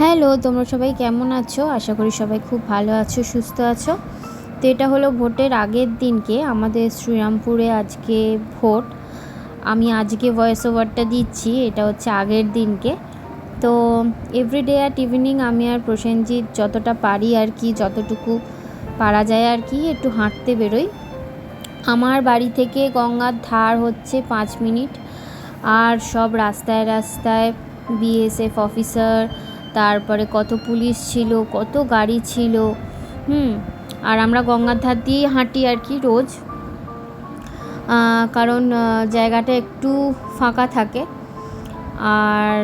Hello, তোমরা সবাই কেমন আছো? আশা করি সবাই খুব ভালো আছো, সুস্থ আছো। তো এটা হলো ভোটের আগের দিনকে আমাদের শ্রীরামপুরে আজকে ভোট। আমি আজকে ভয়েস ওভারটা দিচ্ছি, এটা হচ্ছে আগের দিনকে। তো এভরিডে অ্যাট ইভিনিং আমি আর প্রসেনজিৎ যতটা পারি আর কি, যতটুকু পারা যায় আর কি, একটু হাঁটতে বেরোই। আমার বাড়ি থেকে গঙ্গার ধার হচ্ছে 5 মিনিট। আর সব রাস্তায় রাস্তায় বিএসএফ অফিসার, তারপরে কত পুলিশ ছিল, কত গাড়ি ছিল। আর আমরা গঙ্গার ধার দিয়েই হাঁটি আর কি রোজ, কারণ জায়গাটা একটু ফাঁকা থাকে। আর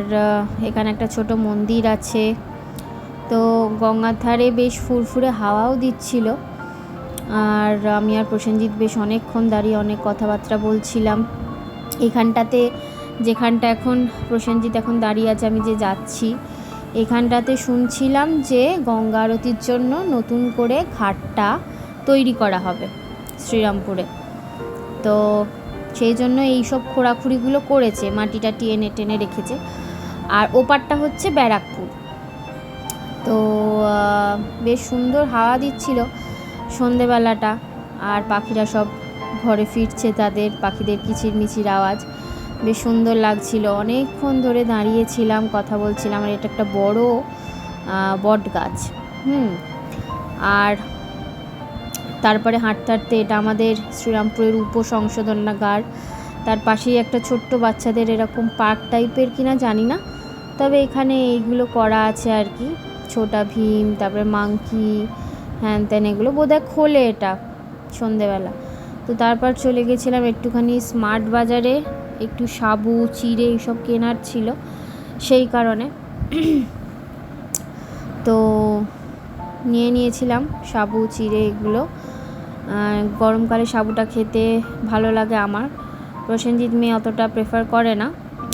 এখানে একটা ছোট মন্দির আছে। তো গঙ্গার ধারে বেশ ফুরফুরে হাওয়াও দিচ্ছিল। আর আমি আর প্রসেনজিৎ বেশ অনেকক্ষণ দাঁড়িয়ে অনেক কথাবার্তা বলছিলাম। এখানটাতে, যেখানটা এখন প্রসেনজিৎ এখন দাঁড়িয়ে আছে, আমি যে যাচ্ছি এখানটাতে শুনছিলাম যে গঙ্গা আরতির জন্য নতুন করে ঘাটটা তৈরি করা হবে শ্রীরামপুরে। তো সেই জন্য এইসব খোঁড়াখুড়িগুলো করেছে, মাটিটা টেনে টেনে রেখেছে। আর ওপারটা হচ্ছে ব্যারাকপুর। তো বেশ সুন্দর হাওয়া দিচ্ছিল সন্ধেবেলাটা। আর পাখিরা সব ঘরে ফিরছে, তাদের পাখিদের কিচিরমিচির আওয়াজ বেশ সুন্দর লাগছিল। অনেকক্ষণ ধরে দাঁড়িয়েছিলাম, কথা বলছিলাম। আর এটা একটা বড় বট গাছ। আর তারপরে হাঁটতে হাঁটতে, এটা আমাদের শ্রীরামপুরের উপসংশোধনাগার, তার পাশেই একটা ছোট্ট বাচ্চাদের এরকম পার্ক টাইপের কিনা জানি না, তবে এখানে এইগুলো করা আছে আর কি, ছোটা ভীম, তারপরে মাংকি, হ্যান ত্যান, এগুলো বোধহয় খোলে এটা সন্ধেবেলা। তো তারপর চলে গেছিলাম একটুখানি স্মার্ট বাজারে, একটু সাবু চিড়ে এইসব কেনার ছিল, সেই কারণে তো নিয়ে নিয়েছিলাম সাবু চিড়ে এগুলো। গরমকালে সাবুটা খেতে ভালো লাগে আমার। প্রসেনজিৎ মেয়ে অতটা প্রেফার করে না,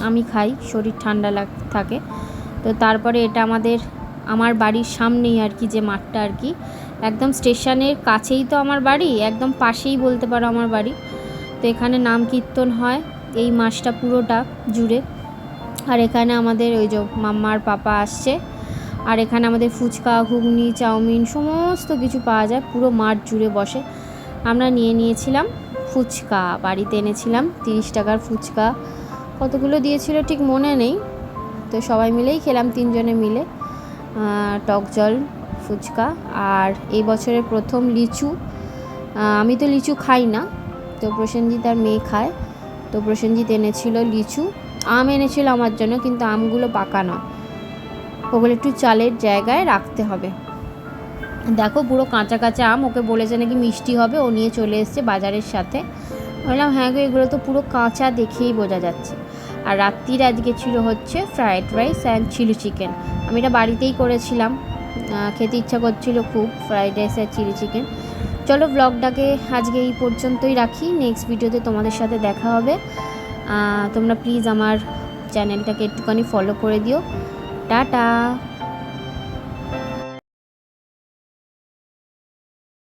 আমি খাই, শরীর ঠান্ডা থাকে। তো তারপরে এটা আমার বাড়ির সামনেই আর কি, যে মাঠটা আর কি, একদম স্টেশনের কাছেই তো আমার বাড়ি, একদম পাশেই বলতে পারো আমার বাড়ি। তো এখানে নাম কীর্তন হয় এই মাসটা পুরোটা জুড়ে। আর এখানে আমাদের ওই যে মাম্মার পাপা আসছে। আর এখানে আমাদের ফুচকা, ঘুগনি, চাউমিন সমস্ত কিছু পাওয়া যায়, পুরো মাঠ জুড়ে বসে। আমরা নিয়েছিলাম ফুচকা, বাড়িতে এনেছিলাম 30 টাকার ফুচকা। কতগুলো দিয়েছিল ঠিক মনে নেই। তো সবাই মিলেই খেলাম, 3 জনে মিলে। টক জল, ফুচকা। আর এই বছরের প্রথম লিচু। আমি তো লিচু খাই না, তো প্রসেনজিৎ আর মেয়ে খায়। তো প্রসেনজিৎ এনেছিল লিচু, আম এনেছিল আমার জন্য, কিন্তু আমগুলো পাকা নয়, ওগুলো একটু চালের জায়গায় রাখতে হবে। দেখো পুরো কাঁচা কাঁচা আম, ওকে বলেছে নাকি মিষ্টি হবে, ও নিয়ে চলে এসছে বাজারের সাথে। বললাম হ্যাঁ গো, এগুলো তো পুরো কাঁচা, দেখেই বোঝা যাচ্ছে। আর রাত্রির আজকে ছিল হচ্ছে fried rice and chilli chicken. আমি এটা বাড়িতেই করেছিলাম, খেতে ইচ্ছা করছিল খুব, ফ্রায়েড রাইস আর চিলি চিকেন। চলো ব্লগটাকে আজকে এই পর্যন্তই রাখি, নেক্সট ভিডিওতে তোমাদের সাথে দেখা হবে। তোমরা প্লিজ আমার চ্যানেলটাকে একটুখানি ফলো করে দিও। টাটা।